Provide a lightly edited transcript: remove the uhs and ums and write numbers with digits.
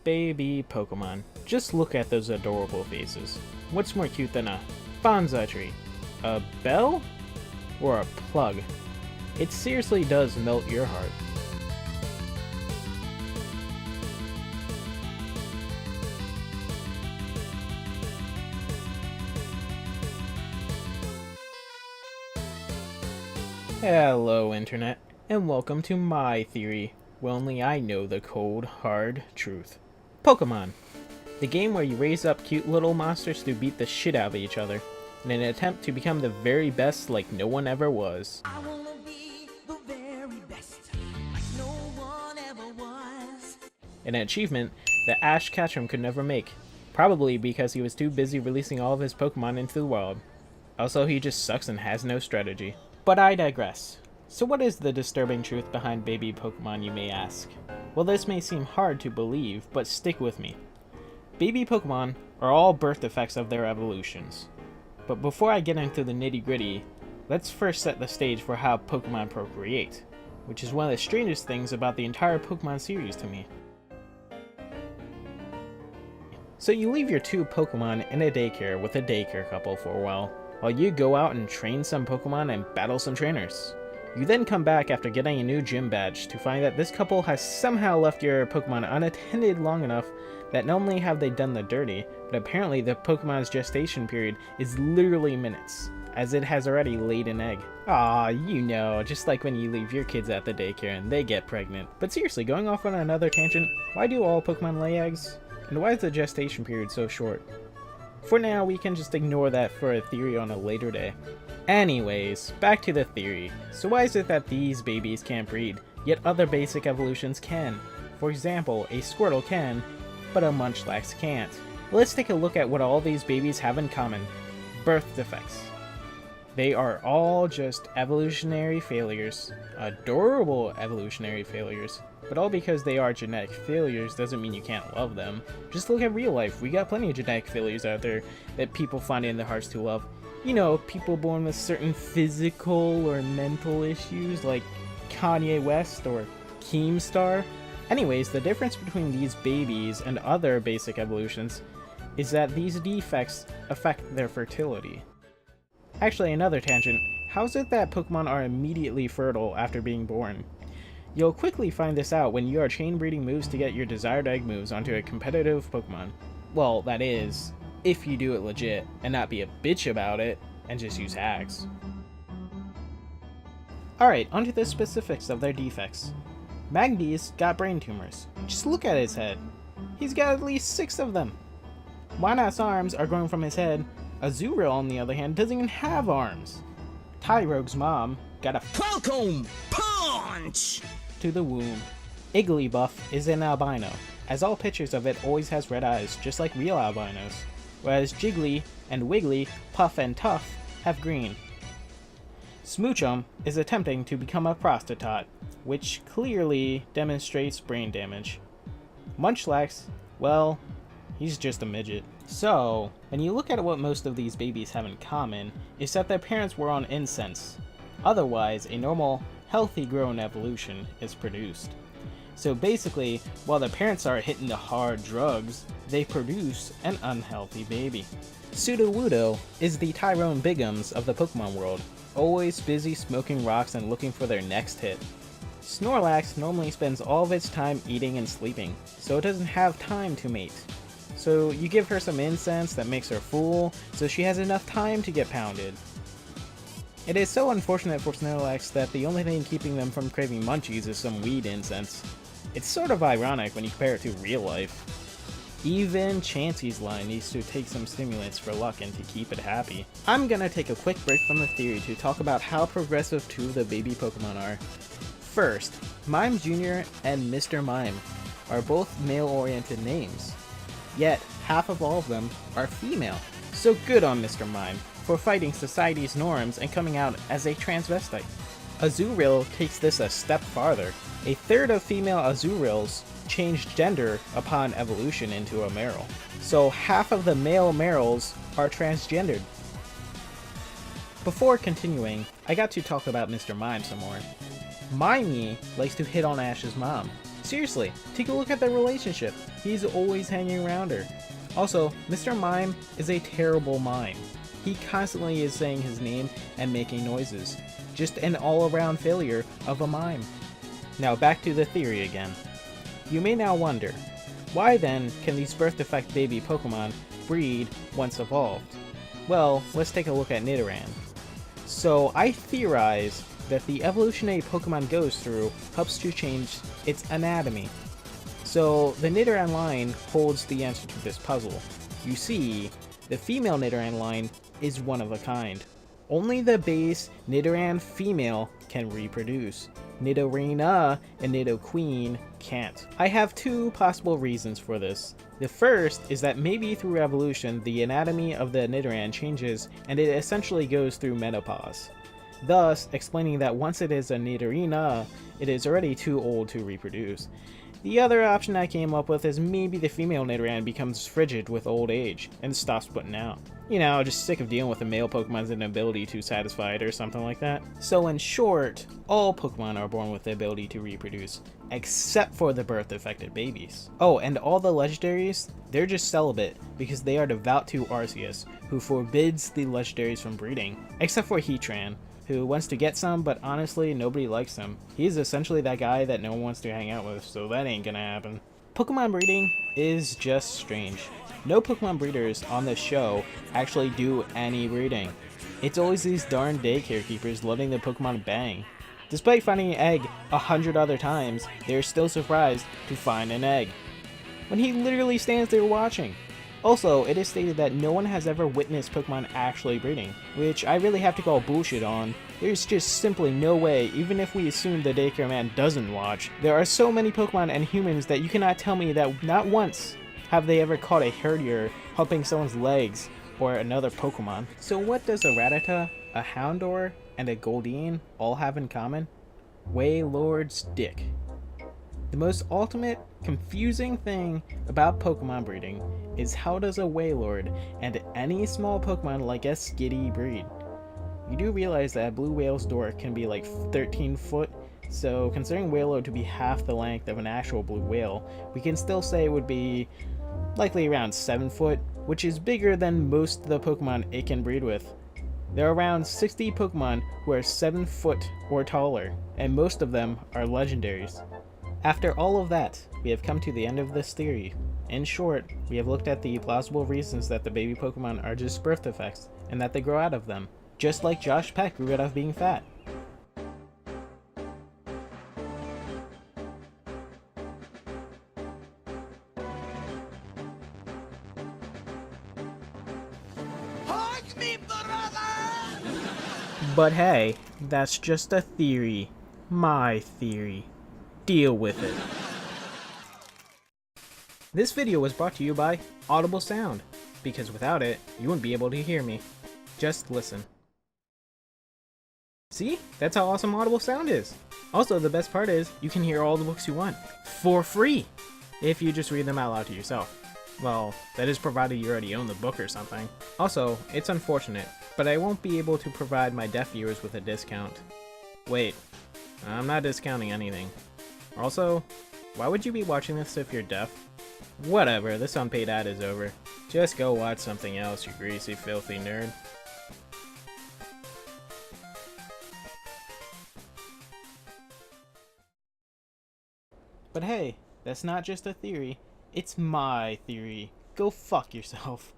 Baby Pokemon. Just look at those adorable faces. What's more cute than a bonsai tree? A bell? Or a plug? It seriously does melt your heart. Hello Internet, and welcome to my theory, where only I know the cold, hard truth. Pokemon! The game where you raise up cute little monsters to beat the shit out of each other, in an attempt to become the very best like no one ever was. I wanna be the very best, like no one ever was. An achievement that Ash Ketchum could never make, probably because he was too busy releasing all of his Pokemon into the wild. Also, he just sucks and has no strategy. But I digress. So what is the disturbing truth behind baby Pokemon, you may ask? Well, this may seem hard to believe, but stick with me. Baby Pokemon are all birth defects of their evolutions. But before I get into the nitty-gritty, let's first set the stage for how Pokemon procreate, which is one of the strangest things about the entire Pokemon series to me. So you leave your two Pokemon in a daycare with a daycare couple for a while you go out and train some Pokemon and battle some trainers. You then come back after getting a new gym badge to find that this couple has somehow left your Pokemon unattended long enough that not only have they done the dirty, but apparently the Pokemon's gestation period is literally minutes, as it has already laid an egg. Aw, you know, just like when you leave your kids at the daycare and they get pregnant. But seriously, going off on another tangent, why do all Pokemon lay eggs? And why is the gestation period so short? For now, we can just ignore that for a theory on a later day. Anyways, back to the theory. So why is it that these babies can't breed, yet other basic evolutions can? For example, a Squirtle can, but a Munchlax can't. Let's take a look at what all these babies have in common. Birth defects. They are all just evolutionary failures. Adorable evolutionary failures. But all because they are genetic failures doesn't mean you can't love them. Just look at real life. We got plenty of genetic failures out there that people find it in their hearts to love. You know, people born with certain physical or mental issues like Kanye West or Keemstar. Anyways, the difference between these babies and other basic evolutions is that these defects affect their fertility. Actually, another tangent. How is it that Pokemon are immediately fertile after being born? You'll quickly find this out when you are chain breeding moves to get your desired egg moves onto a competitive Pokemon. Well, that is, if you do it legit, and not be a bitch about it, and just use hacks. Alright, onto the specifics of their defects. Magby's got brain tumors. Just look at his head. He's got at least 6 of them. Wynot's arms are growing from his head. Azurill, on the other hand, doesn't even have arms. Tyrogue's mom got a Falcon Punch to the womb. Igglybuff is an albino, as all pictures of it always has red eyes, just like real albinos, whereas Jiggly and Wiggly, Puff and Tuff have green. Smoochum is attempting to become a prostitute, which clearly demonstrates brain damage. Munchlax, well, he's just a midget. So, when you look at what most of these babies have in common, is that their parents were on incense. Otherwise, a normal, healthy grown evolution is produced. So basically, while the parents are hitting the hard drugs, they produce an unhealthy baby. Sudowoodo is the Tyrone Biggums of the Pokemon world, always busy smoking rocks and looking for their next hit. Snorlax normally spends all of its time eating and sleeping, so it doesn't have time to mate. So you give her some incense that makes her full, so she has enough time to get pounded. It is so unfortunate for Snorlax that the only thing keeping them from craving munchies is some weed incense. It's sort of ironic when you compare it to real life. Even Chansey's line needs to take some stimulants for luck and to keep it happy. I'm gonna take a quick break from the theory to talk about how progressive two of the baby Pokemon are. First, Mime Jr. and Mr. Mime are both male-oriented names, yet half of all of them are female. So good on Mr. Mime for fighting society's norms and coming out as a transvestite. Azurill takes this a step farther. A third of female Azurills change gender upon evolution into a Marill. So half of the male Marills are transgendered. Before continuing, I got to talk about Mr. Mime some more. Mimey likes to hit on Ash's mom. Seriously, take a look at their relationship. He's always hanging around her. Also, Mr. Mime is a terrible mime. He constantly is saying his name and making noises. Just an all-around failure of a mime. Now back to the theory again. You may now wonder, why then can these birth defect baby Pokemon breed once evolved? Well, let's take a look at Nidoran. So I theorize that the evolution a Pokemon goes through helps to change its anatomy. So the Nidoran line holds the answer to this puzzle. You see, the female Nidoran line is one of a kind. Only the base Nidoran female can reproduce. Nidorina and Nidoqueen can't. I have two possible reasons for this. The first is that maybe through evolution, the anatomy of the Nidoran changes and it essentially goes through menopause, thus explaining that once it is a Nidorina, it is already too old to reproduce. The other option I came up with is maybe the female Nidoran becomes frigid with old age and stops putting out. You know, just sick of dealing with the male Pokemon's inability to satisfy it or something like that. So in short, all Pokemon are born with the ability to reproduce, except for the birth-affected babies. Oh, and all the legendaries, they're just celibate because they are devout to Arceus, who forbids the legendaries from breeding, except for Heatran, who wants to get some, but honestly, nobody likes him. He's essentially that guy that no one wants to hang out with, so that ain't gonna happen. Pokemon breeding is just strange. No Pokemon breeders on this show actually do any breeding. It's always these darn daycare keepers letting the Pokemon bang. Despite finding an egg 100 other times, they're still surprised to find an egg, when he literally stands there watching. Also, it is stated that no one has ever witnessed Pokemon actually breeding, which I really have to call bullshit on. There's just simply no way, even if we assume the daycare man doesn't watch. There are so many Pokemon and humans that you cannot tell me that not once have they ever caught a herdier helping someone's legs or another Pokemon. So what does a Rattata, a Houndour, and a Goldeen all have in common? Wailord's dick. The most ultimate, confusing thing about Pokemon breeding is how does a Wailord and any small Pokemon like a Skitty breed? You do realize that a blue whale's dork can be like 13 foot, so considering Wailord to be half the length of an actual blue whale, we can still say it would be likely around 7 foot, which is bigger than most of the Pokemon it can breed with. There are around 60 Pokemon who are 7 foot or taller, and most of them are legendaries. After all of that, we have come to the end of this theory. In short, we have looked at the plausible reasons that the baby Pokemon are just birth defects, and that they grow out of them, just like Josh Peck grew out of being fat. Hug me, brother! But hey, that's just a theory. My theory. Deal with it. This video was brought to you by Audible Sound, because without it, you wouldn't be able to hear me. Just listen. See? That's how awesome Audible Sound is. Also, the best part is, you can hear all the books you want, for free, if you just read them out loud to yourself. Well, that is provided you already own the book or something. Also, it's unfortunate, but I won't be able to provide my deaf viewers with a discount. Wait, I'm not discounting anything. Also, why would you be watching this if you're deaf? Whatever, this unpaid ad is over. Just go watch something else, you greasy, filthy nerd. But hey, that's not just a theory, it's my theory. Go fuck yourself.